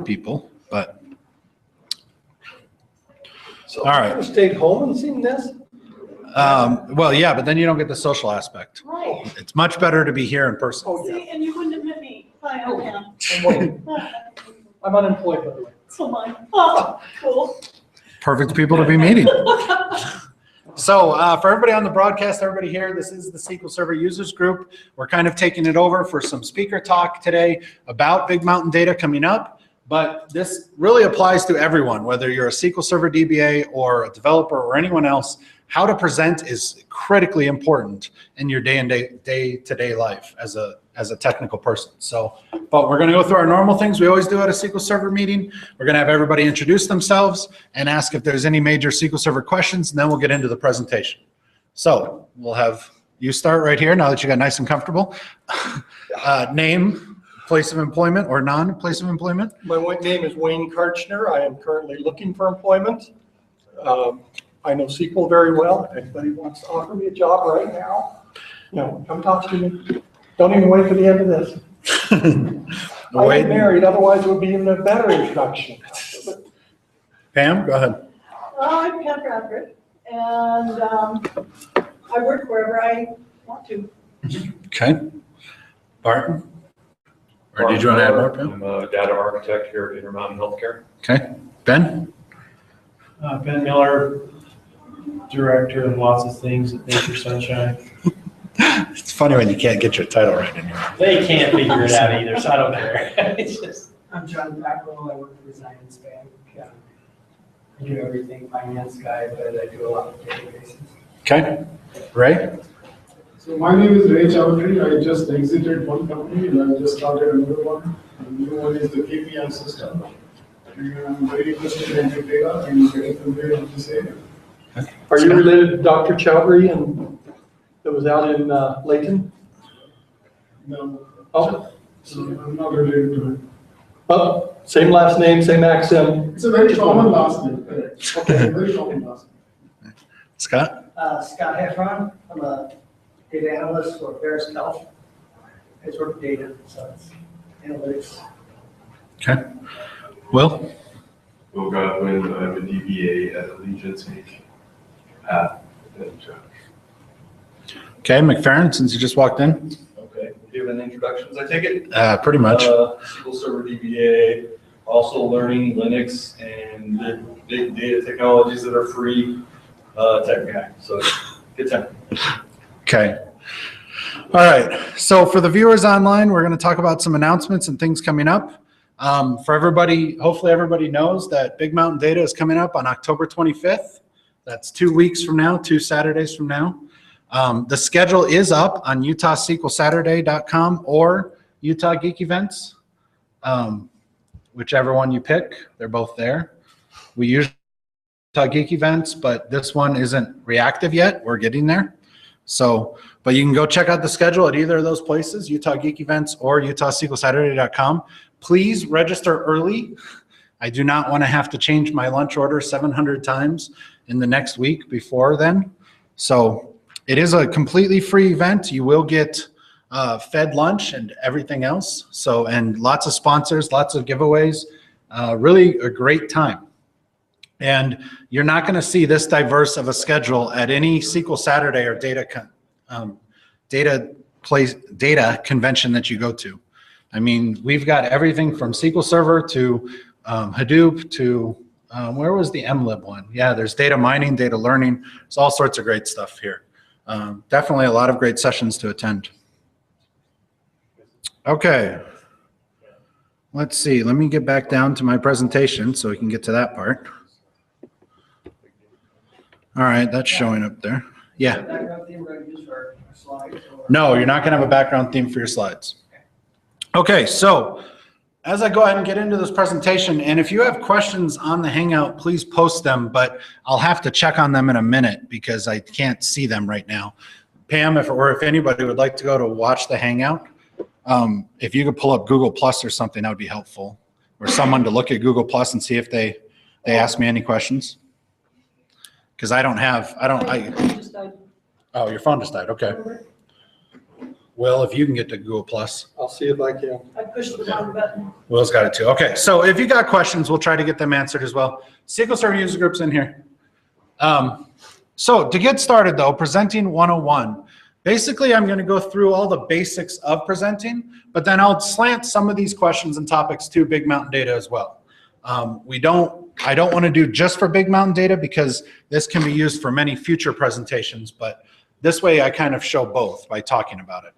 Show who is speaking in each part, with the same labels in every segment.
Speaker 1: people, but.
Speaker 2: So
Speaker 1: all right.
Speaker 2: you stayed home and seen this?
Speaker 1: Well, yeah, but then you don't get the social aspect.
Speaker 3: Right.
Speaker 1: It's much better to be here in person.
Speaker 2: Oh, yeah.
Speaker 3: See, and you wouldn't have met me. Hi, I'm Pam.
Speaker 2: I'm waiting. I'm unemployed, by the way.
Speaker 3: So mine. Oh, cool.
Speaker 1: Perfect people to be meeting. So for everybody on the broadcast, everybody here, this is the SQL Server Users Group. We're kind of taking it over for some speaker talk today about Big Mountain Data coming up. But this really applies to everyone, whether you're a SQL Server DBA or a developer or anyone else. How to present is critically important in your day-to-day life as a technical person. So, but we're going to go through our normal things we always do at a SQL Server meeting. We're going to have everybody introduce themselves and ask if there's any major SQL Server questions, and then we'll get into the presentation. So we'll have you start right here now that you got nice and comfortable. Name, place of employment or non-place of employment.
Speaker 2: My name is Wayne Karchner. I am currently looking for employment. I know SQL very well. If anybody wants to offer me a job right now, come talk to me. Don't even wait for the end of this. I am married, otherwise it would be even a better introduction.
Speaker 1: Pam, go ahead.
Speaker 3: I'm Pam Bradford, and I work wherever I want to.
Speaker 1: Okay. Barton? Or did you want to add more, Pam?
Speaker 4: I'm a data architect here at Intermountain Healthcare.
Speaker 1: Okay. Ben?
Speaker 5: Ben Miller, director of lots of things at Nature Sunshine.
Speaker 1: It's funny when you can't get your title right in here.
Speaker 5: They can't figure it out either, so I don't care. It's just.
Speaker 6: I'm John Backwell. I work for Design and Span. I do everything finance guy, but I do a lot of databases.
Speaker 1: Okay. Ray?
Speaker 7: So my name is Ray Chowdhury. I just exited one company and I just started another one. The new one is the KPI system. And I'm very interested in big data and getting familiar with this area.
Speaker 2: Are you related to Dr. Chowdhury and that was out in Layton?
Speaker 7: No,
Speaker 2: Oh,
Speaker 7: so I'm not related to it.
Speaker 2: oh, same last name, same accent.
Speaker 7: It's a very common last name. Correct. Okay, very common last name.
Speaker 1: Scott?
Speaker 6: Scott Heffron. I'm a data analyst for Ferris Health. I just work with data, so it's analytics.
Speaker 1: Okay. Will?
Speaker 4: Will Godwin, I'm a DBA at Allegiance Inc.
Speaker 1: Okay, McFerrin, since you just walked in.
Speaker 8: Okay, given introductions, I take it?
Speaker 1: Pretty much.
Speaker 8: SQL Server DBA, also learning Linux and the big data technologies that are free, tech guy. So good time.
Speaker 1: Okay. All right. So for the viewers online, we're going to talk about some announcements and things coming up. For everybody, hopefully everybody knows that Big Mountain Data is coming up on October 25th. That's 2 weeks from now, 2 Saturdays from now. The schedule is up on UtahSQLSaturday.com or Utah Geek Events. Whichever one you pick, they're both there. We usually Utah Geek Events, but this one isn't reactive yet. We're getting there. So, but you can go check out the schedule at either of those places, Utah Geek Events or UtahSQLSaturday.com. Please register early. I do not want to have to change my lunch order 700 times in the next week before then. So it is a completely free event. You will get fed lunch and everything else. So, and lots of sponsors, lots of giveaways, really a great time. And you're not going to see this diverse of a schedule at any SQL Saturday or data convention that you go to. I mean, we've got everything from SQL Server to Hadoop to where was the MLib one? Yeah, there's data mining, data learning. There's all sorts of great stuff here. Definitely a lot of great sessions to attend. Okay. Let's see. Let me get back down to my presentation so we can get to that part. All right, that's showing up there. Yeah.
Speaker 6: Background theme we're going to use for our slides.
Speaker 1: No, you're not going to have a background theme for your slides. Okay, so as I go ahead and get into this presentation, and if you have questions on the Hangout, please post them, but I'll have to check on them in a minute because I can't see them right now. Pam, if anybody would like to go to watch the Hangout, if you could pull up Google Plus or something, that would be helpful. Or someone to look at Google Plus and see if they ask me any questions. Because oh, your phone just died, okay. Will, if you can get to Google Plus.
Speaker 2: I'll see if I can.
Speaker 3: I pushed the wrong button.
Speaker 1: Will's got it too. Okay, so if you got questions, we'll try to get them answered as well. SQL Server user groups in here. So to get started though, presenting 101. Basically, I'm going to go through all the basics of presenting, but then I'll slant some of these questions and topics to Big Mountain Data as well. I don't want to do just for Big Mountain Data because this can be used for many future presentations, but this way I kind of show both by talking about it.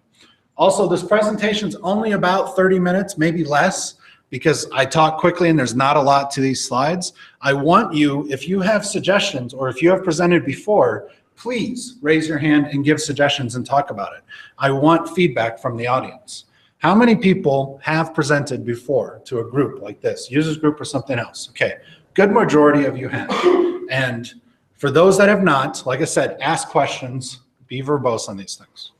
Speaker 1: Also, this presentation's only about 30 minutes, maybe less, because I talk quickly and there's not a lot to these slides. I want you, if you have suggestions or if you have presented before, please raise your hand and give suggestions and talk about it. I want feedback from the audience. How many people have presented before to a group like this, users group or something else? Okay, good majority of you have. And for those that have not, like I said, ask questions, be verbose on these things.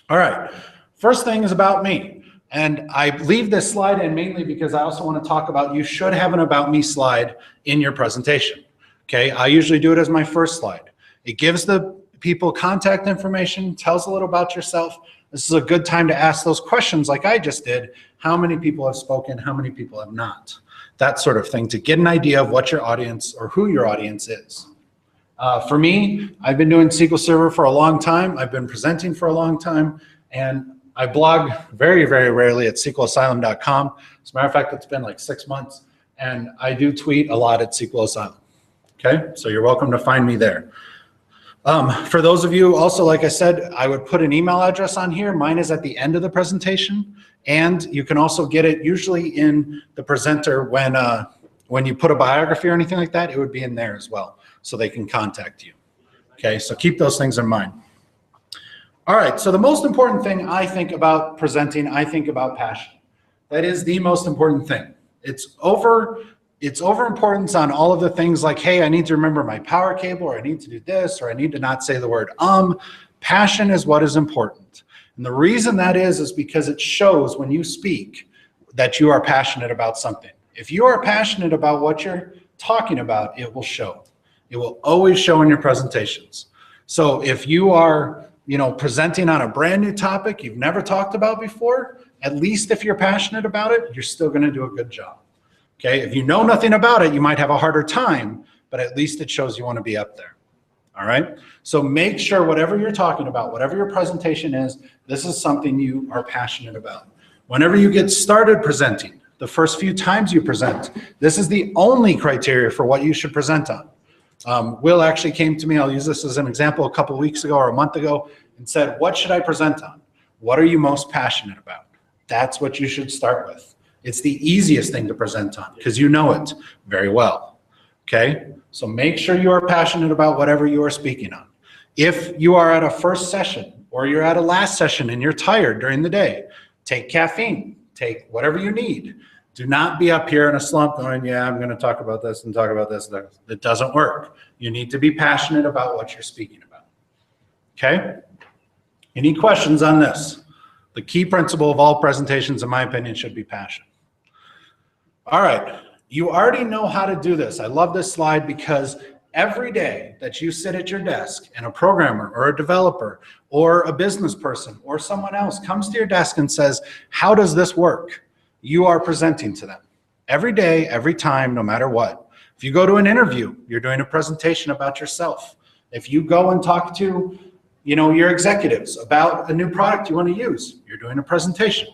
Speaker 1: All right, first thing is about me. And I leave this slide in mainly because I also want to talk about, you should have an about me slide in your presentation. Okay, I usually do it as my first slide. It gives the people contact information, tells a little about yourself. This is a good time to ask those questions like I just did. How many people have spoken? How many people have not? That sort of thing to get an idea of what your audience or who your audience is. For me, I've been doing SQL Server for a long time. I've been presenting for a long time, and I blog very, very rarely at SQLasylum.com. As a matter of fact, it's been like 6 months, and I do tweet a lot at SQL Asylum. Okay, so you're welcome to find me there. For those of you also, like I said, I would put an email address on here. Mine is at the end of the presentation, and you can also get it usually in the presenter when you put a biography or anything like that, it would be in there as well, so they can contact you. Okay, so keep those things in mind. All right, so the most important thing I think about presenting, I think about passion. That is the most important thing. It's over importance on all of the things like, hey, I need to remember my power cable, or I need to do this, or I need to not say the word Passion is what is important. And the reason that is because it shows when you speak that you are passionate about something. If you are passionate about what you're talking about, it will show. It will always show in your presentations. So if you are, presenting on a brand new topic you've never talked about before, at least if you're passionate about it, you're still going to do a good job. Okay, if you know nothing about it, you might have a harder time, but at least it shows you want to be up there. All right, so make sure whatever you're talking about, whatever your presentation is, this is something you are passionate about. Whenever you get started presenting, the first few times you present, this is the only criteria for what you should present on. Will actually came to me, I'll use this as an example, a couple of weeks ago or a month ago, and said, what should I present on? What are you most passionate about? That's what you should start with. It's the easiest thing to present on because you know it very well. Okay, so make sure you are passionate about whatever you are speaking on. If you are at a first session or you're at a last session and you're tired during the day, take caffeine, take whatever you need. Do not be up here in a slump going, yeah, I'm going to talk about this and talk about this. It doesn't work. You need to be passionate about what you're speaking about. Okay? Any questions on this? The key principle of all presentations, in my opinion, should be passion. All right. You already know how to do this. I love this slide because every day that you sit at your desk and a programmer or a developer or a business person or someone else comes to your desk and says, how does this work? You are presenting to them every day, every time, no matter what. If you go to an interview, you're doing a presentation about yourself. If you go and talk to, your executives about a new product you want to use, you're doing a presentation.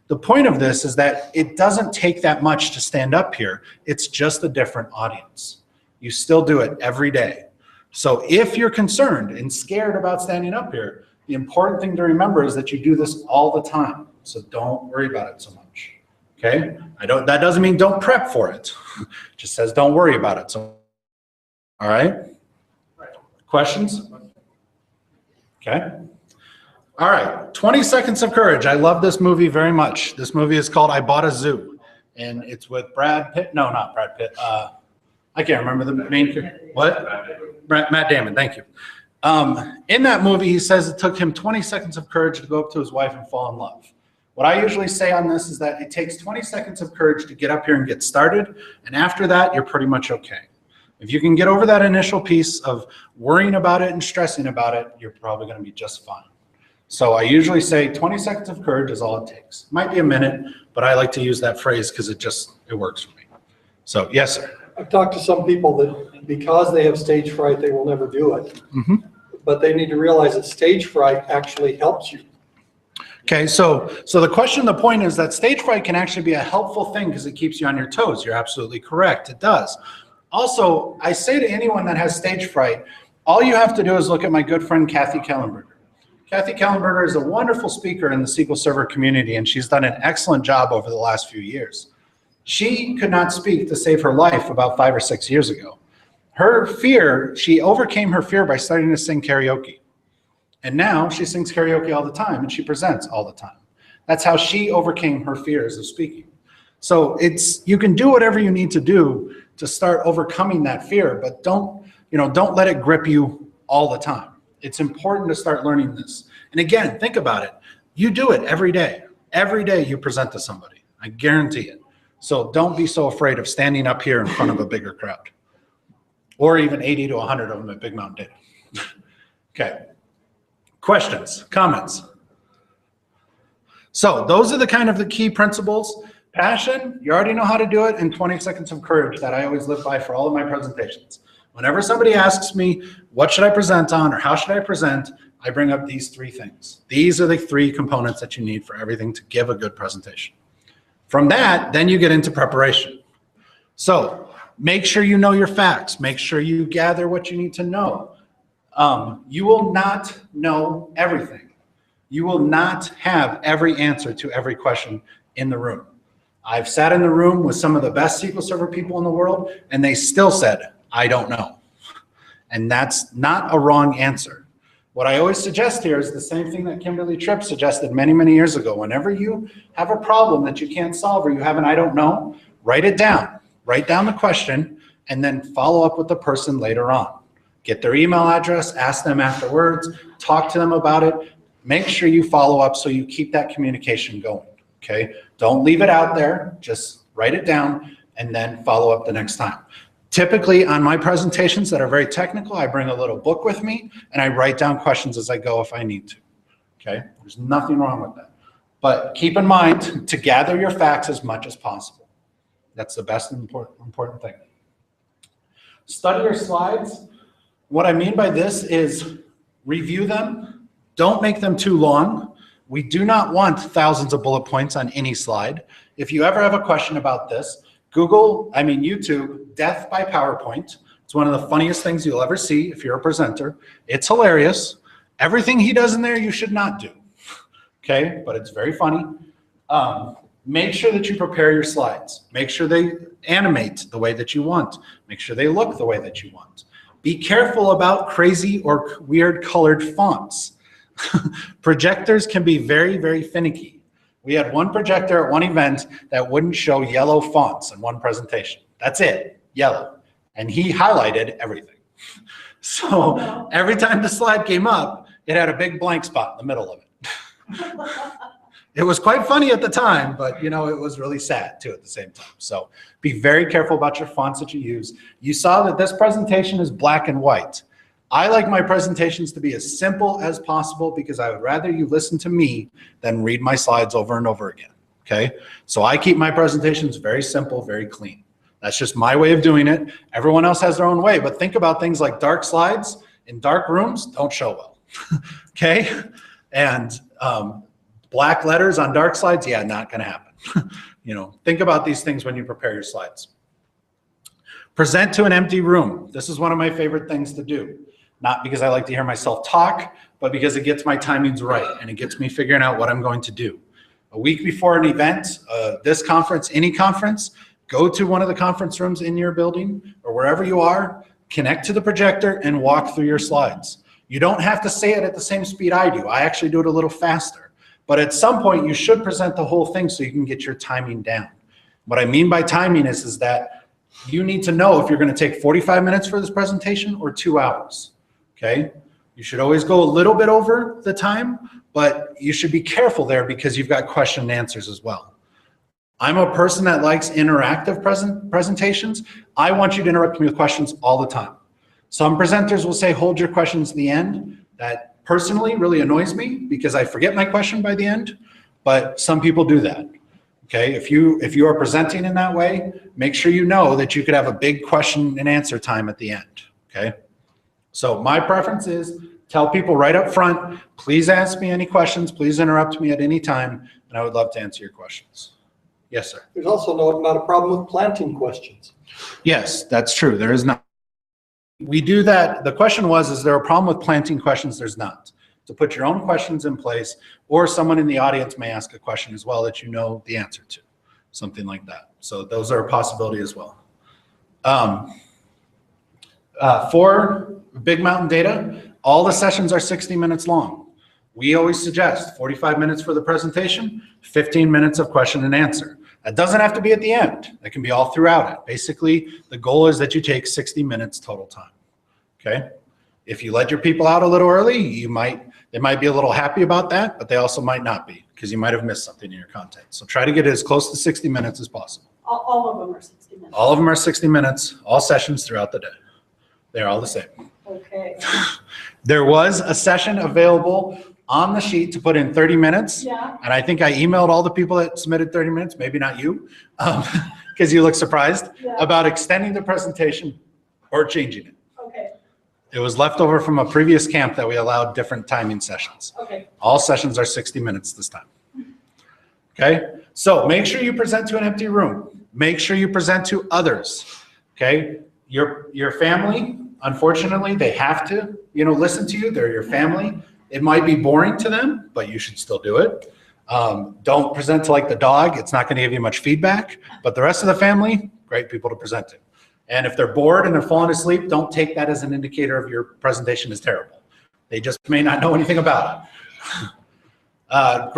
Speaker 1: The point of this is that it doesn't take that much to stand up here. It's just a different audience. You still do it every day. So if you're concerned and scared about standing up here, the important thing to remember is that you do this all the time. So don't worry about it so much. Okay? That doesn't mean don't prep for it. It just says don't worry about it. So, all right? Questions? Okay. All right, 20 Seconds of Courage. I love this movie very much. This movie is called I Bought a Zoo, and it's with Brad Pitt. No, not Brad Pitt. I can't remember the main character. What? Matt Damon, thank you. In that movie, he says it took him 20 seconds of courage to go up to his wife and fall in love. What I usually say on this is that it takes 20 seconds of courage to get up here and get started, and after that, you're pretty much okay. If you can get over that initial piece of worrying about it and stressing about it, you're probably going to be just fine. So I usually say 20 seconds of courage is all it takes. Might be a minute, but I like to use that phrase because it works for me. So yes, sir.
Speaker 2: I've talked to some people that because they have stage fright, they will never do it.
Speaker 1: Mhm.
Speaker 2: But they need to realize that stage fright actually helps you.
Speaker 1: Okay, so the point is that stage fright can actually be a helpful thing because it keeps you on your toes. You're absolutely correct. It does. Also, I say to anyone that has stage fright, all you have to do is look at my good friend, Kathy Kellenberger. Kathy Kellenberger is a wonderful speaker in the SQL Server community, and she's done an excellent job over the last few years. She could not speak to save her life about 5 or 6 years ago. Her fear, she overcame her fear by starting to sing karaoke. And now she sings karaoke all the time and she presents all the time. That's how she overcame her fears of speaking. So you can do whatever you need to do to start overcoming that fear, but don't let it grip you all the time. It's important to start learning this. And again, think about it. You do it every day. Every day you present to somebody. I guarantee it. So don't be so afraid of standing up here in front of a bigger crowd, or even 80 to 100 of them at Big Mountain Data. Okay. Questions, comments? So those are the key principles. Passion, you already know how to do it, and 20 seconds of courage that I always live by for all of my presentations. Whenever somebody asks me, what should I present on or how should I present, I bring up these 3 things. These are the 3 components that you need for everything to give a good presentation. From that, then you get into preparation. So make sure you know your facts. Make sure you gather what you need to know. You will not know everything. You will not have every answer to every question in the room. I've sat in the room with some of the best SQL Server people in the world, and they still said, I don't know. And that's not a wrong answer. What I always suggest here is the same thing that Kimberly Tripp suggested many, many years ago. Whenever you have a problem that you can't solve or you have an I don't know, write it down. Write down the question and then follow up with the person later on. Get their email address, ask them afterwards, talk to them about it. Make sure you follow up so you keep that communication going, okay? Don't leave it out there, just write it down and then follow up the next time. Typically on my presentations that are very technical, I bring a little book with me and I write down questions as I go if I need to, okay? There's nothing wrong with that. But keep in mind to gather your facts as much as possible. That's the best and important thing. Study your slides. What I mean by this is review them. Don't make them too long. We do not want thousands of bullet points on any slide. If you ever have a question about this, YouTube, Death by PowerPoint. It's one of the funniest things you'll ever see if you're a presenter. It's hilarious. Everything he does in there, you should not do. Okay, but it's very funny. Make sure that you prepare your slides. Make sure they animate the way that you want. Make sure they look the way that you want. Be careful about crazy or weird colored fonts. Projectors can be very, very finicky. We had one projector at one event that wouldn't show yellow fonts in one presentation. That's it, yellow. And he highlighted everything. So every time the slide came up, it had a big blank spot in the middle of it. It was quite funny at the time, but it was really sad too at the same time. So be very careful about your fonts that you use. You saw that this presentation is black and white. I like my presentations to be as simple as possible because I would rather you listen to me than read my slides over and over again, okay? So I keep my presentations very simple, very clean. That's just my way of doing it. Everyone else has their own way, but think about things like dark slides in dark rooms don't show well, okay? And black letters on dark slides, yeah, not gonna happen. Think about these things when you prepare your slides. Present to an empty room. This is one of my favorite things to do. Not because I like to hear myself talk, but because it gets my timings right and it gets me figuring out what I'm going to do. A week before an event, this conference, any conference, go to one of the conference rooms in your building or wherever you are, connect to the projector and walk through your slides. You don't have to say it at the same speed I do. I actually do it a little faster. But at some point, you should present the whole thing so you can get your timing down. What I mean by timing is that you need to know if you're going to take 45 minutes for this presentation or 2 hours, okay? You should always go a little bit over the time, but you should be careful there because you've got question and answers as well. I'm a person that likes interactive presentations. I want you to interrupt me with questions all the time. Some presenters will say, hold your questions to the end. That personally really annoys me because I forget my question by the end, but some people do that. Okay, if you are presenting in that way, make sure you know that you could have a big question and answer time at the end. Okay, so my preference is tell people right up front, please ask me any questions, please interrupt me at any time, and I would love to answer your questions. Yes, sir.
Speaker 2: There's also not a problem with planting questions.
Speaker 1: Yes, that's true. There is not. We do that. The question was, is there a problem with planting questions? There's not. To put your own questions in place, or someone in the audience may ask a question as well that you know the answer to, something like that. So those are a possibility as well. For Big Mountain Data, all the sessions are 60 minutes long. We always suggest 45 minutes for the presentation, 15 minutes of question and answer. That doesn't have to be at the end. That can be all throughout it. Basically, the goal is that you take 60 minutes total time, okay? If you let your people out a little early, they might be a little happy about that, but they also might not be because you might have missed something in your content. So try to get it as close to 60 minutes as possible.
Speaker 3: All of them are 60 minutes.
Speaker 1: All of them are 60 minutes, all sessions throughout the day. They're all the same.
Speaker 3: Okay.
Speaker 1: There was a session available on the sheet to put in 30 minutes.
Speaker 3: Yeah.
Speaker 1: And I think I emailed all the people that submitted 30 minutes, maybe not you, because you look surprised,
Speaker 3: Yeah.
Speaker 1: about extending the presentation or changing it.
Speaker 3: Okay.
Speaker 1: It was left over from a previous camp that we allowed different timing sessions.
Speaker 3: Okay.
Speaker 1: All sessions are 60 minutes this time. Okay, so make sure you present to an empty room. Make sure you present to others. Okay, your family, unfortunately, they have to, listen to you. They're your family. It might be boring to them, but you should still do it. Don't present to like the dog. It's not going to give you much feedback, but the rest of the family, great people to present to. And if they're bored and they're falling asleep, don't take that as an indicator of your presentation is terrible. They just may not know anything about it.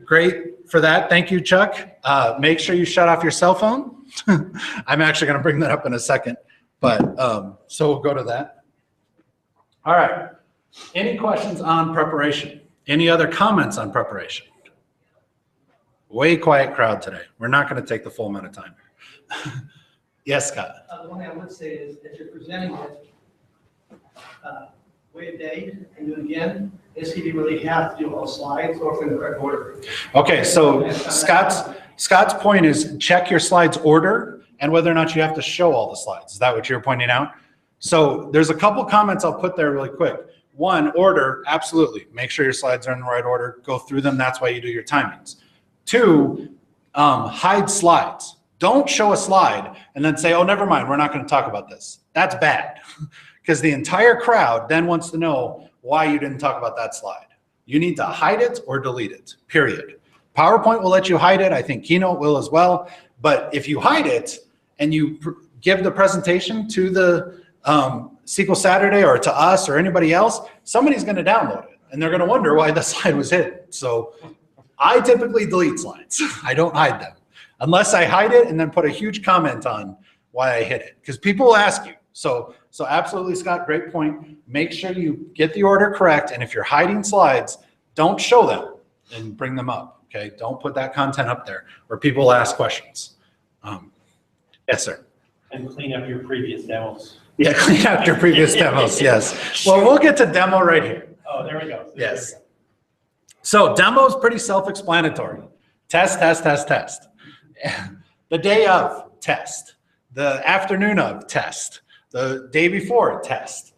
Speaker 1: Great for that. Thank you, Chuck. Make sure you shut off your cell phone. I'm actually going to bring that up in a second, but so we'll go to that. All right. Any questions on preparation? Any other comments on preparation? Way quiet crowd today. We're not going to take the full amount of time. Yes, Scott.
Speaker 6: The one thing I would say is if you're presenting it, wait a day and do it again, and see if you really have to do all slides or if in the correct order.
Speaker 1: Okay, so Scott's point is check your slides order and whether or not you have to show all the slides. Is that what you're pointing out? So there's a couple comments I'll put there really quick. One, order, absolutely. Make sure your slides are in the right order. Go through them. That's why you do your timings. Two, hide slides. Don't show a slide and then say, oh, never mind, we're not going to talk about this. That's bad because the entire crowd then wants to know why you didn't talk about that slide. You need to hide it or delete it, period. PowerPoint will let you hide it. I think Keynote will as well. But if you hide it and you give the presentation to the SQL Saturday or to us or anybody else, somebody's going to download it and they're going to wonder why the slide was hidden. So I typically delete slides. I don't hide them unless I hide it and then put a huge comment on why I hid it because people will ask you. So absolutely, Scott, great point. Make sure you get the order correct. And if you're hiding slides, don't show them and bring them up. Okay, don't put that content up there where people ask questions. Yes, sir.
Speaker 5: And clean up your previous demos.
Speaker 1: Yeah, clean out your previous demos, yes. Well, we'll get to demo right here.
Speaker 5: Oh, there we go.
Speaker 1: Yes. So demo is pretty self-explanatory. Test, test, test, test. The day of, test. The afternoon of, test. The day before, test.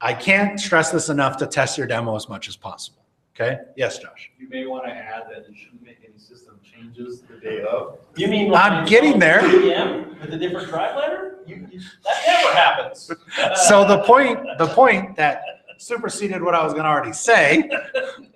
Speaker 1: I can't stress this enough to test your demo as much as possible. Okay? Yes, Josh.
Speaker 8: You may want to add that you shouldn't make any system changes the day of.
Speaker 5: You mean
Speaker 1: I'm getting there.
Speaker 5: PM with a different drive letter? That never happens.
Speaker 1: So the point that superseded what I was going to already say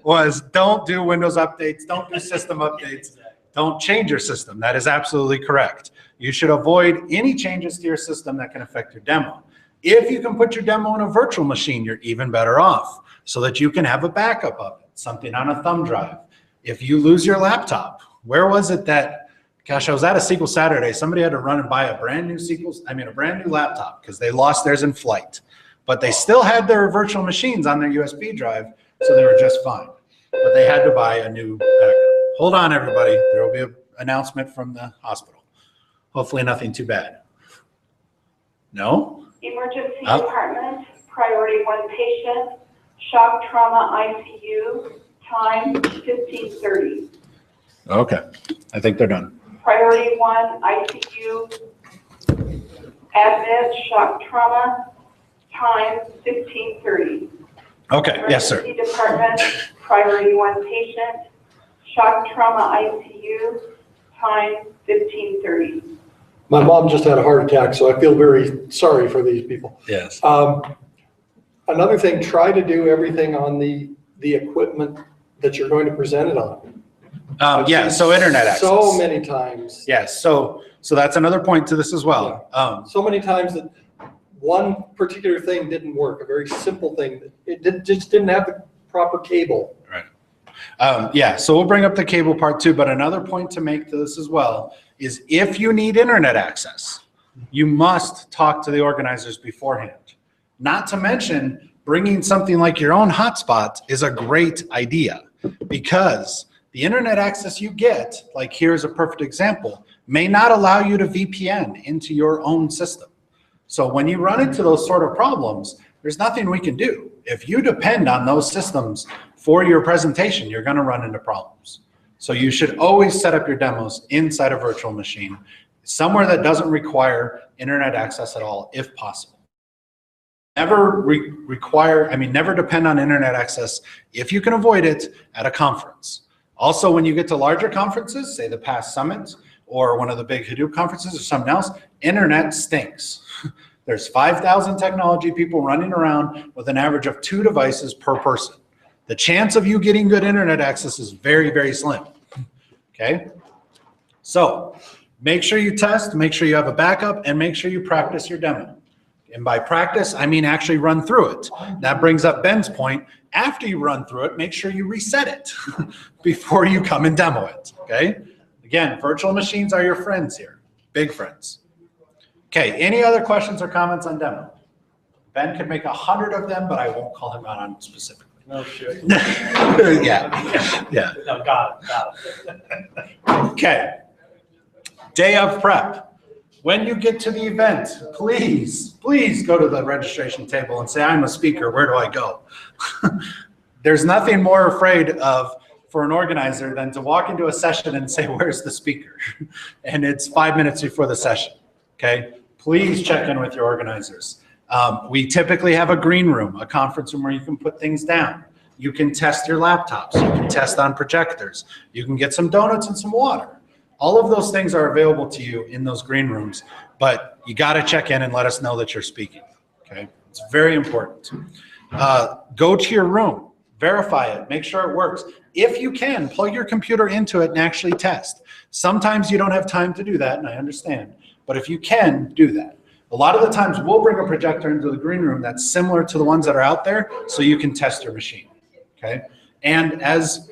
Speaker 1: was don't do Windows updates, don't do system updates, don't change your system. That is absolutely correct. You should avoid any changes to your system that can affect your demo. If you can put your demo in a virtual machine, you're even better off so that you can have a backup of it, something on a thumb drive. If you lose your laptop, where was it that, gosh, I was at a SQL Saturday. Somebody had to run and buy a brand new laptop because they lost theirs in flight. But they still had their virtual machines on their USB drive, so they were just fine. But they had to buy a new backup. Hold on, everybody. There will be an announcement from the hospital. Hopefully nothing too bad. No?
Speaker 9: Emergency department, priority 1 patient, shock trauma ICU, time 15:30.
Speaker 1: Okay, I think they're done.
Speaker 9: Priority 1, ICU, admit, shock trauma, time 15:30.
Speaker 1: Okay, yes, sir.
Speaker 9: Emergency department, priority 1 patient, shock trauma ICU, time 15:30.
Speaker 2: My mom just had a heart attack, so I feel very sorry for these people.
Speaker 1: Yes.
Speaker 2: Another thing, try to do everything on the equipment that you're going to present it on.
Speaker 1: Yeah, so internet access.
Speaker 2: So many times.
Speaker 1: Yes, so that's another point to this as well.
Speaker 2: So many times that one particular thing didn't work, a very simple thing. Just didn't have the proper cable.
Speaker 1: Right. Yeah, so we'll bring up the cable part too, but another point to make to this as well is if you need internet access, you must talk to the organizers beforehand. Not to mention, bringing something like your own hotspot is a great idea because the internet access you get, like here's a perfect example, may not allow you to VPN into your own system. So when you run into those sort of problems, there's nothing we can do. If you depend on those systems for your presentation, you're going to run into problems. So you should always set up your demos inside a virtual machine, somewhere that doesn't require internet access at all, if possible. Never never depend on internet access if you can avoid it at a conference. Also, when you get to larger conferences, say the PASS Summit or one of the big Hadoop conferences or something else, internet stinks. There's 5,000 technology people running around with an average of 2 devices per person. The chance of you getting good internet access is very, very slim, okay? So make sure you test, make sure you have a backup, and make sure you practice your demo. And by practice, I mean actually run through it. That brings up Ben's point. After you run through it, make sure you reset it before you come and demo it, okay? Again, virtual machines are your friends here, big friends. Okay, any other questions or comments on demo? Ben could make 100 of them, but I won't call him out on specifically.
Speaker 5: No shit.
Speaker 1: Yeah.
Speaker 5: No, got it.
Speaker 1: Okay. Day of prep. When you get to the event, please go to the registration table and say, I'm a speaker, where do I go? There's nothing more afraid of for an organizer than to walk into a session and say, where's the speaker? And it's 5 minutes before the session, okay? Please check in with your organizers. We typically have a green room, a conference room where you can put things down. You can test your laptops, you can test on projectors, you can get some donuts and some water. All of those things are available to you in those green rooms, but you got to check in and let us know that you're speaking, okay? It's very important. Go to your room, verify it, make sure it works. If you can, plug your computer into it and actually test. Sometimes you don't have time to do that, and I understand, but if you can, do that. A lot of the times we'll bring a projector into the green room that's similar to the ones that are out there so you can test your machine, okay? And as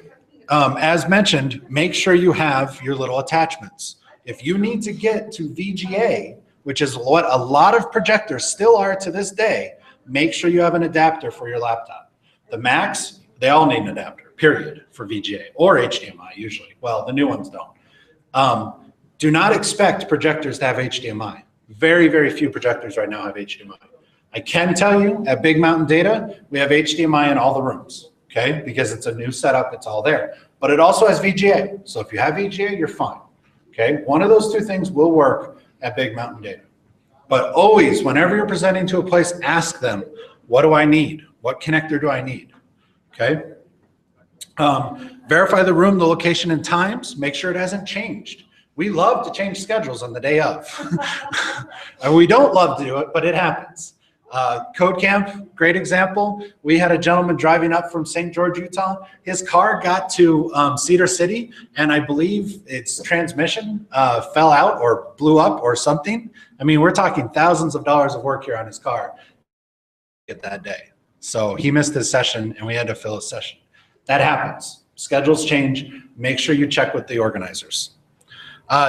Speaker 1: mentioned, make sure you have your little attachments. If you need to get to VGA, which is what a lot of projectors still are to this day, make sure you have an adapter for your laptop. The Macs, they all need an adapter, period, for VGA, or HDMI usually. Well, the new ones don't. Do not expect projectors to have HDMI. Very, very few projectors right now have HDMI. I can tell you at Big Mountain Data, we have HDMI in all the rooms. Okay, because it's a new setup, it's all there. But it also has VGA. So if you have VGA, you're fine. Okay, one of those two things will work at Big Mountain Data. But always, whenever you're presenting to a place, ask them, what do I need? What connector do I need? Okay. Verify the room, the location, and times. Make sure it hasn't changed. We love to change schedules on the day of. And we don't love to do it, but it happens. Code Camp, great example. We had a gentleman driving up from St. George, Utah. His car got to Cedar City, and I believe its transmission fell out or blew up or something. I mean, we're talking thousands of dollars of work here on his car that day. So he missed his session, and we had to fill his session. That happens. Schedules change. Make sure you check with the organizers.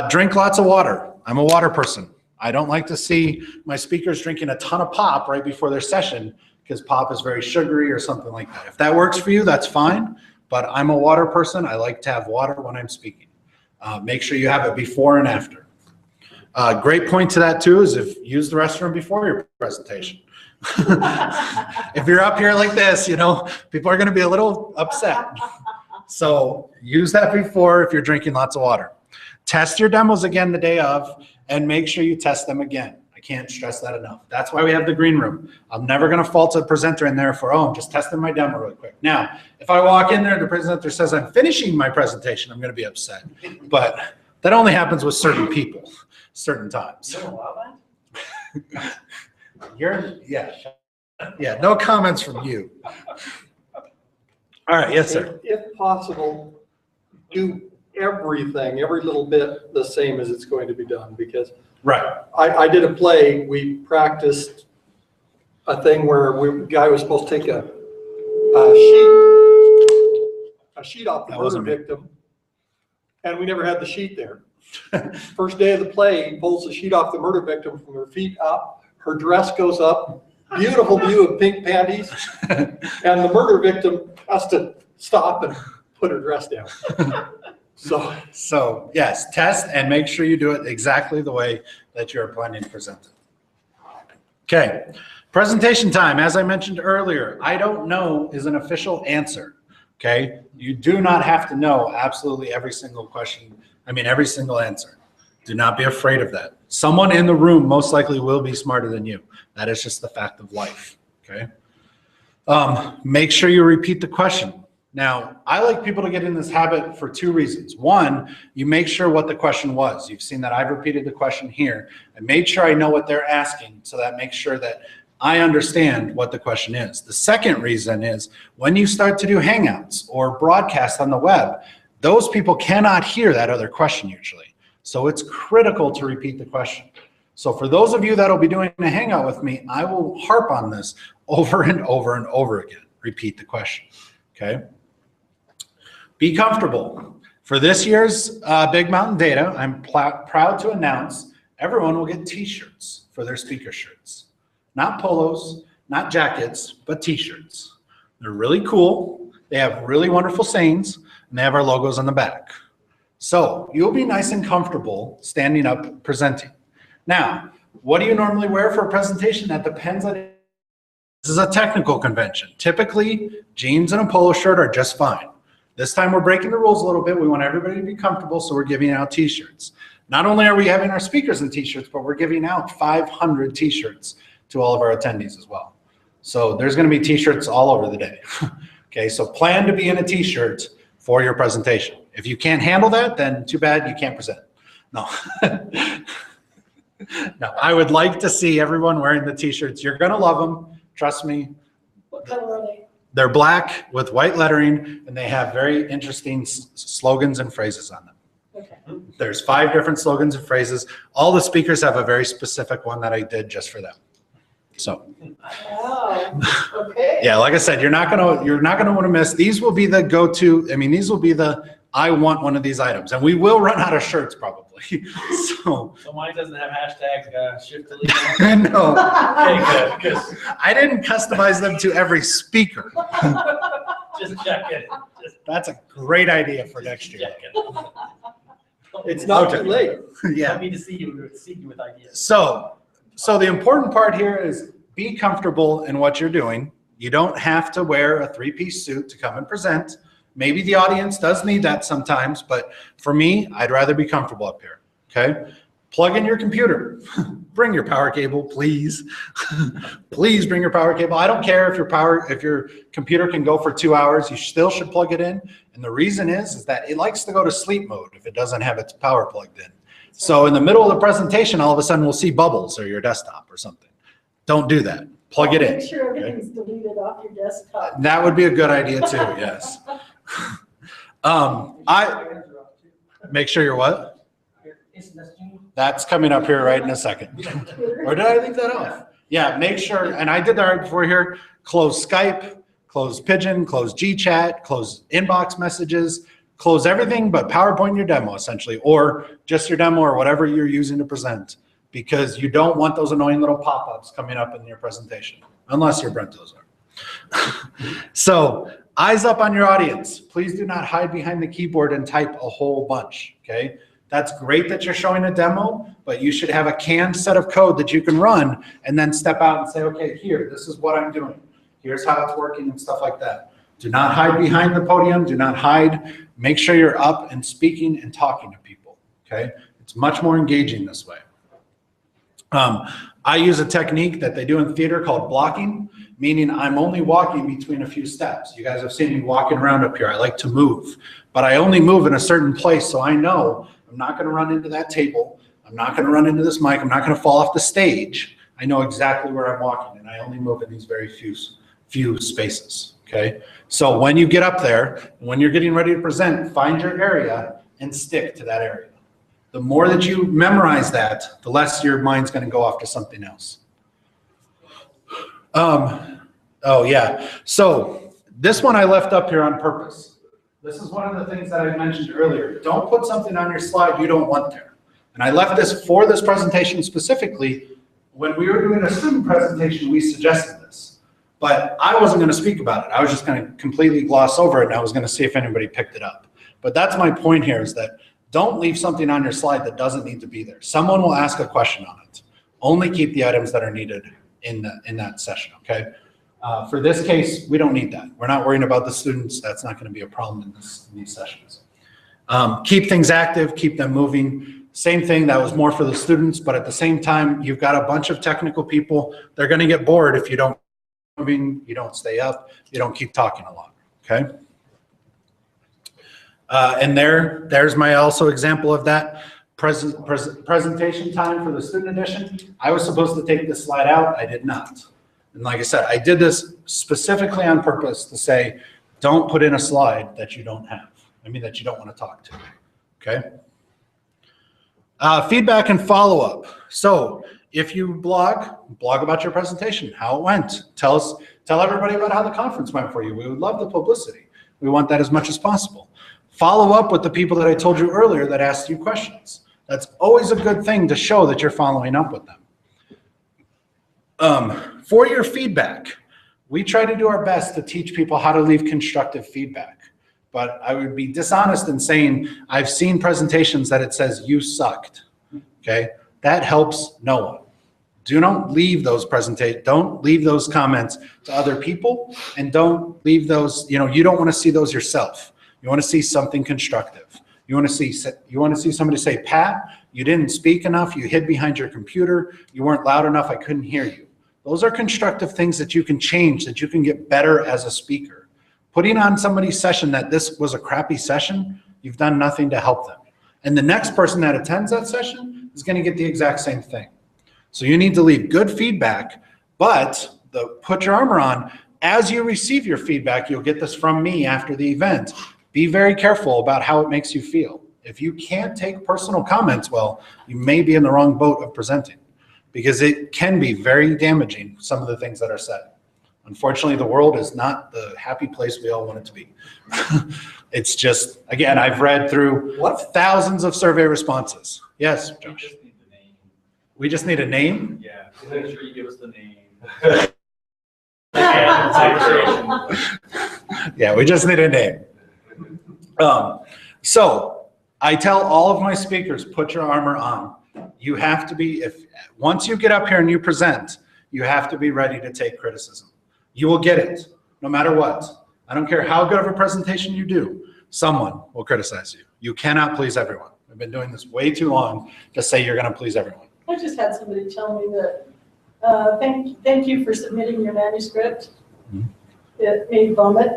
Speaker 1: Drink lots of water. I'm a water person. I don't like to see my speakers drinking a ton of pop right before their session because pop is very sugary or something like that. If that works for you, that's fine. But I'm a water person. I like to have water when I'm speaking. Make sure you have it before and after. Great point to that too is if use the restroom before your presentation. If you're up here like this, you know, people are going to be a little upset. So use that before if you're drinking lots of water. Test your demos again the day of, and make sure you test them again. I can't stress that enough. That's why we have the green room. I'm never going to fault a presenter in there for, oh, I'm just testing my demo real quick. Now, if I walk in there, the presenter says I'm finishing my presentation, I'm going to be upset. But that only happens with certain people, certain times.
Speaker 5: You don't allow that?
Speaker 1: Yeah, no comments from you. All right, yes, sir.
Speaker 2: If possible, do everything, every little bit the same as it's going to be done, because
Speaker 1: Right.
Speaker 2: I did a play, we practiced a thing where the guy was supposed to take a sheet off the
Speaker 1: That
Speaker 2: murder
Speaker 1: wasn't me.
Speaker 2: victim, and we never had the sheet there. First day of the play, he pulls the sheet off the murder victim from her feet up, her dress goes up, beautiful view of pink panties, and the murder victim has to stop and put her dress down.
Speaker 1: So yes, test and make sure you do it exactly the way that you're planning to present it. Okay, presentation time. As I mentioned earlier, I don't know is an official answer. Okay, you do not have to know absolutely every single question. I mean, every single answer. Do not be afraid of that. Someone in the room most likely will be smarter than you. That is just the fact of life. Okay. Make sure you repeat the question. Now, I like people to get in this habit for two reasons. One, you make sure what the question was. You've seen that I've repeated the question here. I made sure I know what they're asking, so that makes sure that I understand what the question is. The second reason is when you start to do Hangouts or broadcast on the web, those people cannot hear that other question usually. So it's critical to repeat the question. So for those of you that'll be doing a Hangout with me, I will harp on this over and over and over again. Repeat the question, okay? Be comfortable. For this year's Big Mountain Data, I'm proud to announce everyone will get t-shirts for their speaker shirts. Not polos, not jackets, but t-shirts. They're really cool. They have really wonderful sayings, and they have our logos on the back. So you'll be nice and comfortable standing up presenting. Now, what do you normally wear for a presentation? That depends on, this is a technical convention. Typically, jeans and a polo shirt are just fine. This time we're breaking the rules a little bit. We want everybody to be comfortable, so we're giving out t-shirts. Not only are we having our speakers in t-shirts, but we're giving out 500 t-shirts to all of our attendees as well. So there's going to be t-shirts all over the day. Okay, so plan to be in a t-shirt for your presentation. If you can't handle that, then too bad, you can't present. No. No, I would like to see everyone wearing the t-shirts. You're going to love them. Trust me.
Speaker 3: What color are they?
Speaker 1: They're black with white lettering, and they have very interesting slogans and phrases on them.
Speaker 3: Okay.
Speaker 1: There's 5 different slogans and phrases. All the speakers have a very specific one that I did just for them. So,
Speaker 3: Wow, okay.
Speaker 1: yeah, like I said, you're not gonna want to miss. These will be the go-to. I mean, these will be the I want one of these items, and we will run out of shirts probably. So
Speaker 5: mine doesn't have hashtag shift delete.
Speaker 1: no,
Speaker 5: Okay, good, because
Speaker 1: I didn't customize them to every speaker.
Speaker 5: just check it.
Speaker 1: That's a great idea for next year.
Speaker 5: Check it.
Speaker 2: It's not
Speaker 1: Okay.
Speaker 2: too late.
Speaker 1: Yeah.
Speaker 5: Let me to see you with ideas.
Speaker 1: So the important part here is be comfortable in what you're doing. You don't have to wear a 3-piece suit to come and present. Maybe the audience does need that sometimes, but for me, I'd rather be comfortable up here, okay? Plug in your computer. Bring your power cable, please. Please bring your power cable. I don't care if your computer can go for 2 hours, you still should plug it in. And the reason is that it likes to go to sleep mode if it doesn't have its power plugged in. So in the middle of the presentation, all of a sudden we'll see bubbles or your desktop or something. Don't do that. Plug it in.
Speaker 3: Make sure everything's deleted off your desktop.
Speaker 1: That would be a good idea too, yes. I make sure you're what? That's coming up here right in a second. Or did I leave that off? Yeah, make sure, and I did that right before here, close Skype, close Pigeon, close GChat, close inbox messages, close everything but PowerPoint in your demo essentially, or just your demo or whatever you're using to present, because you don't want those annoying little pop-ups coming up in your presentation, unless you're Brent Dozer. So eyes up on your audience. Please do not hide behind the keyboard and type a whole bunch, okay? That's great that you're showing a demo, but you should have a canned set of code that you can run and then step out and say, okay, here, this is what I'm doing. Here's how it's working and stuff like that. Do not hide behind the podium. Do not hide. Make sure you're up and speaking and talking to people, okay? It's much more engaging this way. I use a technique that they do in theater called blocking, meaning I'm only walking between a few steps. You guys have seen me walking around up here. I like to move, but I only move in a certain place, so I know I'm not going to run into that table. I'm not going to run into this mic. I'm not going to fall off the stage. I know exactly where I'm walking, and I only move in these very few spaces, okay? So when you get up there, when you're getting ready to present, find your area and stick to that area. The more that you memorize that, the less your mind's going to go off to something else. Oh yeah, so this one I left up here on purpose. This is one of the things that I mentioned earlier. Don't put something on your slide you don't want there. And I left this for this presentation specifically. When we were doing a student presentation, we suggested this, but I wasn't going to speak about it. I was just going to completely gloss over it, and I was going to see if anybody picked it up. But that's my point here, is that don't leave something on your slide that doesn't need to be there. Someone will ask a question on it. Only keep the items that are needed in that session, okay? For this case, we don't need that. We're not worrying about the students. That's not going to be a problem in these sessions. Keep things active, keep them moving. Same thing, that was more for the students, but at the same time, you've got a bunch of technical people. They're going to get bored if you don't moving, you don't stay up, you don't keep talking a lot, okay? And there's my also example of that presentation time for the student edition. I was supposed to take this slide out. I did not. And like I said, I did this specifically on purpose to say, don't put in a slide that you don't have. I mean, that you don't want to talk to, okay? Feedback and follow-up. So if you blog about your presentation, how it went. Tell everybody about how the conference went for you. We would love the publicity. We want that as much as possible. Follow up with the people that I told you earlier that asked you questions. That's always a good thing to show that you're following up with them. For your feedback, we try to do our best to teach people how to leave constructive feedback. But I would be dishonest in saying I've seen presentations that it says you sucked, okay? That helps no one. Don't leave those comments to other people, and don't leave those, you don't want to see those yourself. You want to see something constructive. You want to see somebody say, Pat, you didn't speak enough, you hid behind your computer, you weren't loud enough, I couldn't hear you. Those are constructive things that you can change, that you can get better as a speaker. Putting on somebody's session that this was a crappy session, you've done nothing to help them. And the next person that attends that session is going to get the exact same thing. So you need to leave good feedback, but put your armor on. As you receive your feedback, you'll get this from me after the event. Be very careful about how it makes you feel. If you can't take personal comments well, you may be in the wrong boat of presenting, because it can be very damaging, some of the things that are said. Unfortunately, the world is not the happy place we all want it to be. It's just, again, I've read through thousands of survey responses. Yes, Josh? We just need a name?
Speaker 8: Yeah, so make sure you give us the name.
Speaker 1: Yeah, we just need a name. So I tell all of my speakers, put your armor on. You have to be, once you get up here and you present, you have to be ready to take criticism. You will get it, no matter what. I don't care how good of a presentation you do, someone will criticize you. You cannot please everyone. I've been doing this way too long to say you're going to please everyone.
Speaker 3: I just had somebody tell me that, thank you for submitting your manuscript. Mm-hmm. It made vomit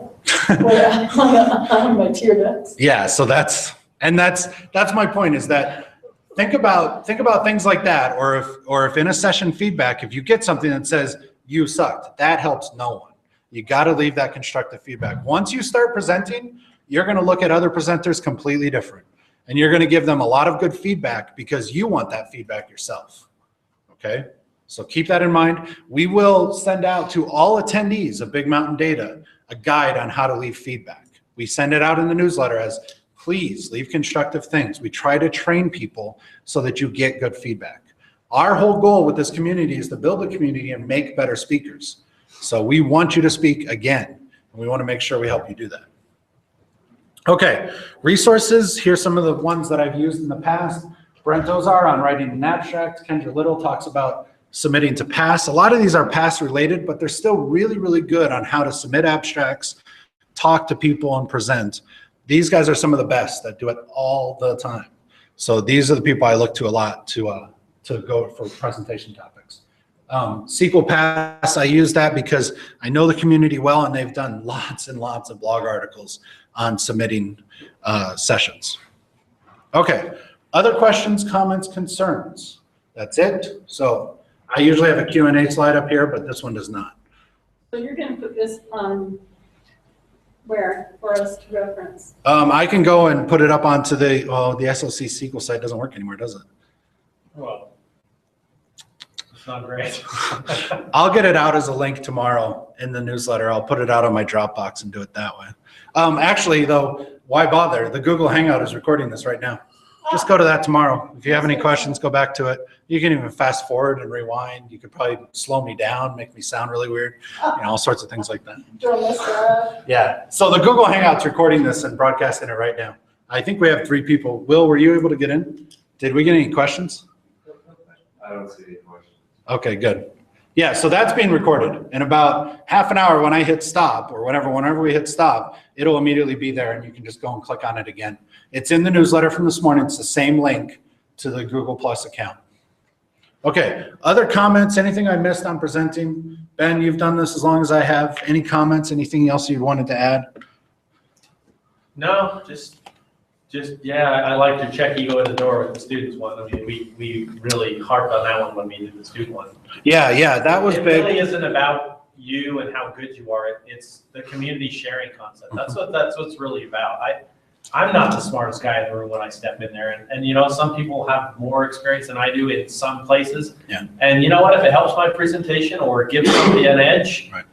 Speaker 3: on my tear ducts.
Speaker 1: Yeah, so that's my point, is that think about things like that, or if in a session feedback, if you get something that says you sucked, that helps no one. You got to leave that constructive feedback. Once you start presenting, you're going to look at other presenters completely different, and you're going to give them a lot of good feedback because you want that feedback yourself. Okay? So keep that in mind. We will send out to all attendees of Big Mountain Data a guide on how to leave feedback. We send it out in the newsletter as, please leave constructive things. We try to train people so that you get good feedback. Our whole goal with this community is to build a community and make better speakers. So we want you to speak again, and we want to make sure we help you do that. Okay, resources, here's some of the ones that I've used in the past. Brent Ozar on writing an abstract. Kendra Little talks about submitting to pass. A lot of these are pass related, but they're still really, really good on how to submit abstracts, talk to people, and present. These guys are some of the best that do it all the time. So these are the people I look to a lot to go for presentation topics. SQL Pass, I use that because I know the community well, and they've done lots and lots of blog articles on submitting sessions. Okay, other questions, comments, concerns? That's it. So I usually have a Q&A slide up here, but this one does not.
Speaker 3: So you're going to put this on where for us to reference?
Speaker 1: I can go and put it up onto the SLC SQL site. Doesn't work anymore, does it?
Speaker 5: Well, it's not great.
Speaker 1: I'll get it out as a link tomorrow in the newsletter. I'll put it out on my Dropbox and do it that way. Actually, though, why bother? The Google Hangout is recording this right now. Just go to that tomorrow. If you have any questions, go back to it. You can even fast forward and rewind. You could probably slow me down, make me sound really weird, all sorts of things like that. Yeah. So the Google Hangout's recording this and broadcasting it right now. I think we have 3 people. Will, were you able to get in? Did we get any questions?
Speaker 4: I don't see any questions.
Speaker 1: Okay, good. Yeah, so that's being recorded. In about half an hour when I hit stop, or whenever we hit stop, it'll immediately be there and you can just go and click on it again. It's in the newsletter from this morning. It's the same link to the Google Plus account. Okay, other comments, anything I missed on presenting? Ben, you've done this as long as I have. Any comments, anything else you wanted to add?
Speaker 5: No, just yeah, I like to check ego at the door with the students one. I mean, we really harped on that one when we did the student one.
Speaker 1: Yeah, that was
Speaker 5: it
Speaker 1: big.
Speaker 5: It really isn't about you and how good you are. It's the community sharing concept. That's what's really about. I'm not the smartest guy in the room when I step in there. And some people have more experience than I do in some places.
Speaker 1: Yeah.
Speaker 5: And you know what? If it helps my presentation or gives somebody an edge,
Speaker 1: right.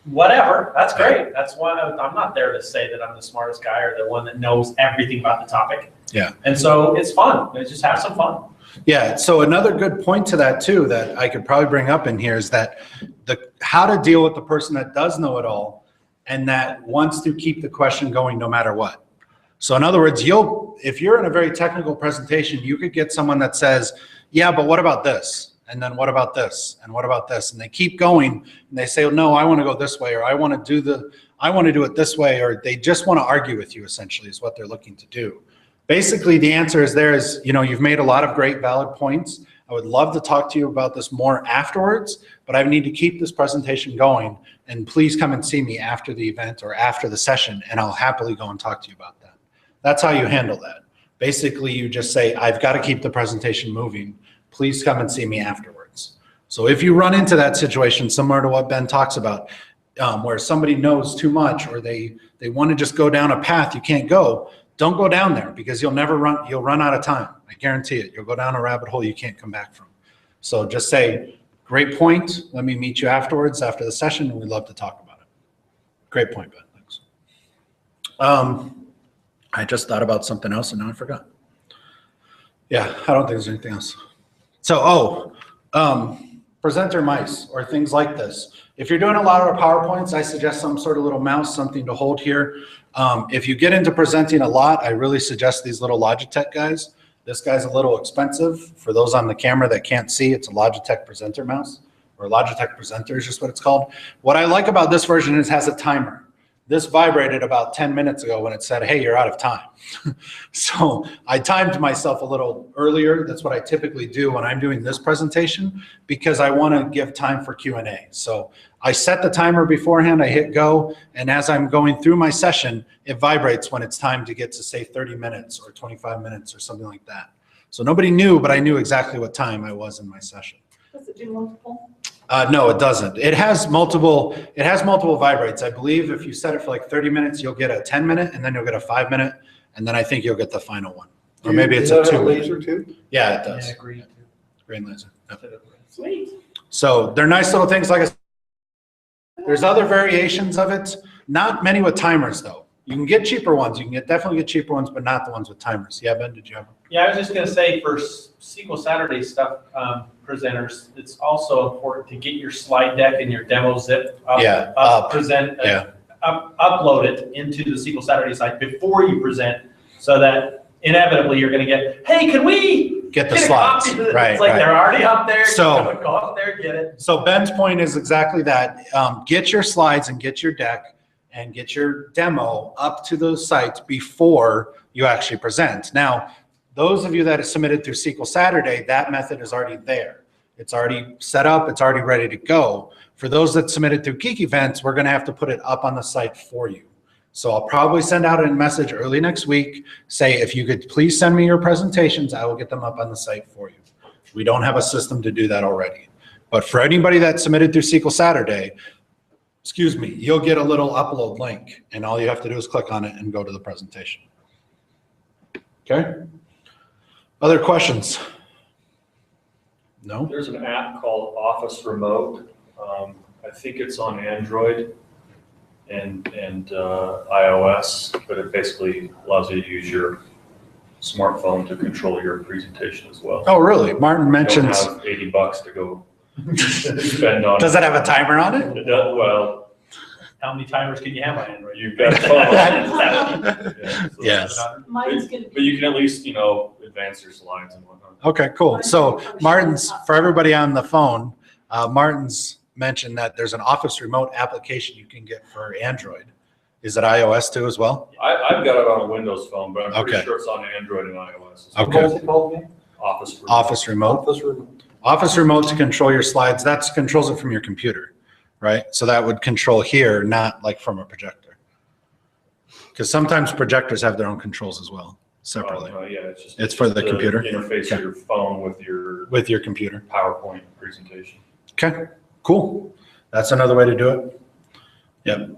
Speaker 5: Whatever, that's great. That's why I'm not there to say that I'm the smartest guy or the one that knows everything about the topic.
Speaker 1: Yeah.
Speaker 5: And so it's fun. Let's just have some fun.
Speaker 1: Yeah, so another good point to that too that I could probably bring up in here is that how to deal with the person that does know it all and that wants to keep the question going no matter what. So in other words, if you're in a very technical presentation, you could get someone that says, yeah, but what about this? And then what about this? And what about this? And they keep going and they say, oh, no, I want to go this way, or I want to do it this way, or they just want to argue with you essentially is what they're looking to do. Basically, the answer is you've made a lot of great valid points. I would love to talk to you about this more afterwards, but I need to keep this presentation going, and please come and see me after the event or after the session, and I'll happily go and talk to you about that. That's how you handle that. Basically, you just say, I've got to keep the presentation moving. Please come and see me afterwards. So if you run into that situation, similar to what Ben talks about, where somebody knows too much or they want to just go down a path you can't go, don't go down there because you'll run out of time. I guarantee it. You'll go down a rabbit hole you can't come back from. So just say, great point. Let me meet you afterwards after the session and we'd love to talk about it. Great point, Ben. Thanks. I just thought about something else and now I forgot. Yeah, I don't think there's anything else. So, presenter mice or things like this. If you're doing a lot of PowerPoints, I suggest some sort of little mouse, something to hold here. If you get into presenting a lot, I really suggest these little Logitech guys. This guy's a little expensive. For those on the camera that can't see, it's a Logitech presenter mouse, or Logitech presenter is just what it's called. What I like about this version is it has a timer. This vibrated about 10 minutes ago when it said, hey, you're out of time. So I timed myself a little earlier. That's what I typically do when I'm doing this presentation because I want to give time for Q&A. So I set the timer beforehand, I hit go, and as I'm going through my session, it vibrates when it's time to get to say 30 minutes or 25 minutes or something like that. So nobody knew, but I knew exactly what time I was in my session.
Speaker 3: Does it do multiple?
Speaker 1: No, it doesn't. It has multiple vibrates. I believe if you set it for like 30 minutes, you'll get a 10-minute, and then you'll get a 5-minute, and then I think you'll get the final one. Or maybe it's a 2.
Speaker 2: Laser too?
Speaker 1: Yeah, it does.
Speaker 5: Yeah, green.
Speaker 1: Green laser. Yep.
Speaker 3: Sweet.
Speaker 1: So they're nice little things. Like I said, there's other variations of it. Not many with timers though. You can get cheaper ones. You can definitely get cheaper ones, but not the ones with timers. Yeah, Ben, did you have them?
Speaker 5: Yeah, I was just going to say for SQL Saturday stuff, presenters, it's also important to get your slide deck and your demo zip up, present upload it into the SQL Saturday site before you present, so that inevitably you're going to get, hey, can we
Speaker 1: Get the
Speaker 5: a
Speaker 1: slides.
Speaker 5: copy of this?
Speaker 1: Right,
Speaker 5: It's like
Speaker 1: right.
Speaker 5: they're already up there.
Speaker 1: So-
Speaker 5: Go up there, get it.
Speaker 1: So Ben's point is exactly that. Get your slides and get your deck and get your demo up to those sites before you actually present. Now, those of you that have submitted through SQL Saturday, that method is already there. It's already set up. It's already ready to go. For those that submitted through Geek Events, we're going to have to put it up on the site for you. So I'll probably send out a message early next week, say, if you could please send me your presentations, I will get them up on the site for you. We don't have a system to do that already. But for anybody that submitted through SQL Saturday, excuse me, you'll get a little upload link, and all you have to do is click on it and go to the presentation. Okay? Other questions? No?
Speaker 8: There's an app called Office Remote. I think it's on Android and iOS, but it basically allows you to use your smartphone to control your presentation as well.
Speaker 1: Oh, really? Martin
Speaker 8: You
Speaker 1: mentions,
Speaker 8: don't have $80 to go spend on.
Speaker 1: does it have a timer on it?
Speaker 8: It does, well,
Speaker 5: How many timers can you have on Android?
Speaker 8: you've got a phone. Yeah, so-
Speaker 1: Yes.
Speaker 3: Mine's gonna
Speaker 8: But
Speaker 3: be.
Speaker 8: you can at least, advance your slides and whatnot.
Speaker 1: Okay, cool. So Martin's, for everybody on the phone, Martin's mentioned that there's an Office Remote application you can get for Android. Is it iOS too as well?
Speaker 8: I've got it on a Windows phone, but I'm pretty
Speaker 1: Okay.
Speaker 8: sure it's on Android and iOS.
Speaker 1: Okay.
Speaker 2: What's it called again?
Speaker 8: Office. Remote.
Speaker 1: Office Remote.
Speaker 2: Office Remote.
Speaker 1: Office Remote to control your slides, that controls it from your computer, right? So that would control here, not like from a projector. Because sometimes projectors have their own controls as well, separately,
Speaker 8: Yeah, it's just.
Speaker 1: It's for the computer?
Speaker 8: Interface
Speaker 1: Okay.
Speaker 8: your phone with your
Speaker 1: with your computer.
Speaker 8: PowerPoint presentation.
Speaker 1: Okay, cool. That's another way to do it. Yep.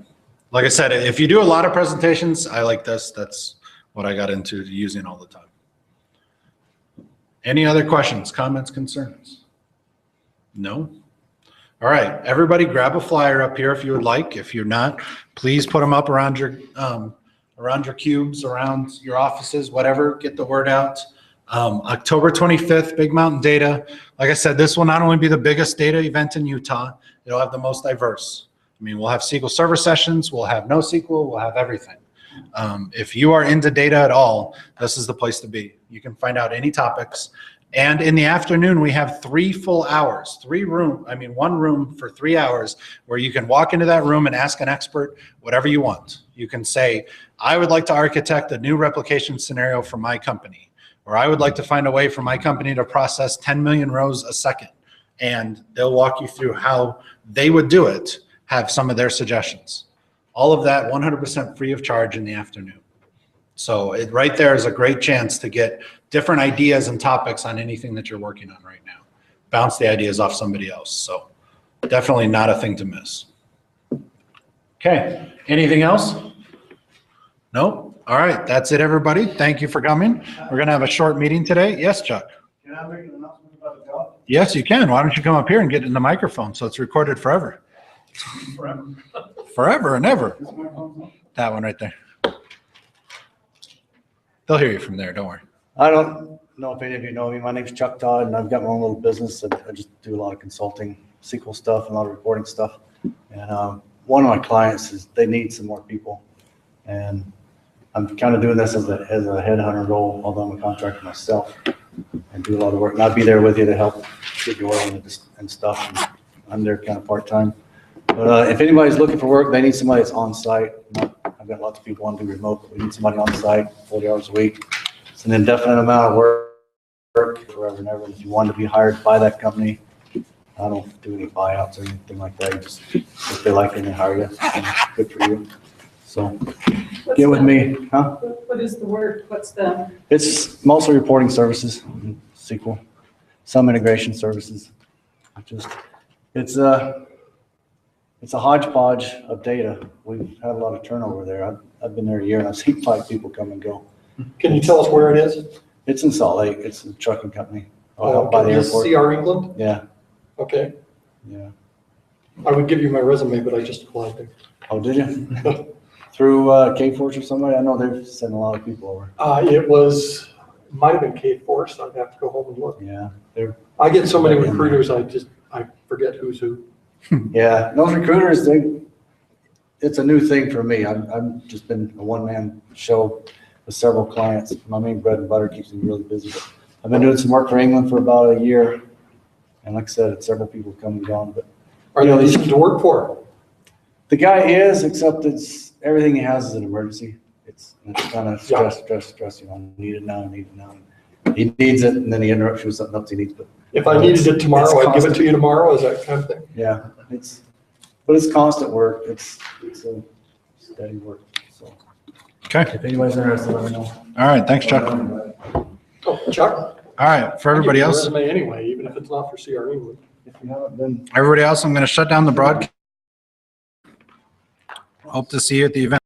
Speaker 1: Like I said, if you do a lot of presentations, I like this. That's what I got into using all the time. Any other questions, comments, concerns? No? All right, everybody grab a flyer up here if you would like. If you're not, please put them up around your cubes, around your offices, whatever, get the word out. October 25th, Big Mountain Data. Like I said, this will not only be the biggest data event in Utah, it'll have the most diverse. I mean, we'll have SQL Server sessions, we'll have NoSQL, we'll have everything. If you are into data at all, this is the place to be. You can find out any topics. And in the afternoon, we have 3 full hours, one room for 3 hours where you can walk into that room and ask an expert whatever you want. You can say, I would like to architect a new replication scenario for my company, or I would like to find a way for my company to process 10 million rows a second. And they'll walk you through how they would do it, have some of their suggestions. All of that 100% free of charge in the afternoon. So it right there is a great chance to get different ideas and topics on anything that you're working on right now. Bounce the ideas off somebody else. So definitely not a thing to miss. Okay, anything else? No? All right, that's it, everybody. Thank you for coming. We're gonna have a short meeting today. Yes, Chuck?
Speaker 7: Can I make an announcement about the job?
Speaker 1: Yes, you can. Why don't you come up here and get in the microphone so it's recorded forever? Forever and ever.
Speaker 7: This might come up.
Speaker 1: That one right there. They'll hear you from there, don't worry.
Speaker 10: I don't know if any of you know me. My name's Chuck Todd, and I've got my own little business. I just do a lot of consulting, SQL stuff, and a lot of reporting stuff. And one of my clients is they need some more people, and I'm kind of doing this as a headhunter role, although I'm a contractor myself, and do a lot of work. And I'll be there with you to help get you oil and stuff. And I'm there kind of part time. But if anybody's looking for work, they need somebody that's on site. I've got lots of people want to do remote, but we need somebody on site 40 hours a week. It's an indefinite amount of work forever and ever. And if you want to be hired by that company, I don't do any buyouts or anything like that. You just, if they like you, they hire you. And good for you. So
Speaker 3: What's
Speaker 10: get with
Speaker 3: the-
Speaker 10: me, huh?
Speaker 3: What is the word? What's the,
Speaker 10: It's mostly reporting services, SQL, some integration services. It's a hodgepodge of data. We've had a lot of turnover there. I've been there a year and I've seen 5 people come and go.
Speaker 2: Can you tell us where it is?
Speaker 10: It's in Salt Lake. It's a trucking company. Out by the
Speaker 2: Is
Speaker 10: airport.
Speaker 2: CR England?
Speaker 10: Yeah,
Speaker 2: Okay.
Speaker 10: yeah.
Speaker 2: I would give you my resume, but I just applied there.
Speaker 10: Oh, did you? Through K-Force or somebody? I know they've sent a lot of people over.
Speaker 2: Might have been K-Force. I'd have to go home and look.
Speaker 10: Yeah,
Speaker 2: I get so many recruiters, I forget who's who.
Speaker 10: yeah. Those recruiters, it's a new thing for me. I've just been a one-man show with several clients. My main bread and butter keeps me really busy. But I've been doing some work for England for about a year. And like I said, it's several people come and gone, but
Speaker 2: Are they decent to work for?
Speaker 10: the guy is, except it's, everything he has is an emergency. It's kind of stress, you know, need it now. He needs it, and then he interrupts you with something else he needs, but.
Speaker 2: If I needed it tomorrow, I'd give it to you tomorrow, is that kind of thing?
Speaker 10: Yeah, but it's constant work. It's a steady work, so.
Speaker 1: Okay.
Speaker 10: If anybody's interested, let me know.
Speaker 1: All right. Thanks, Chuck.
Speaker 2: Oh, Chuck?
Speaker 1: All right. For everybody
Speaker 2: I'll give
Speaker 1: else,
Speaker 2: you a resume anyway, even if it's not for CRE.
Speaker 10: If you haven't been
Speaker 1: everybody else, I'm going to shut down the broadcast. Hope to see you at the event.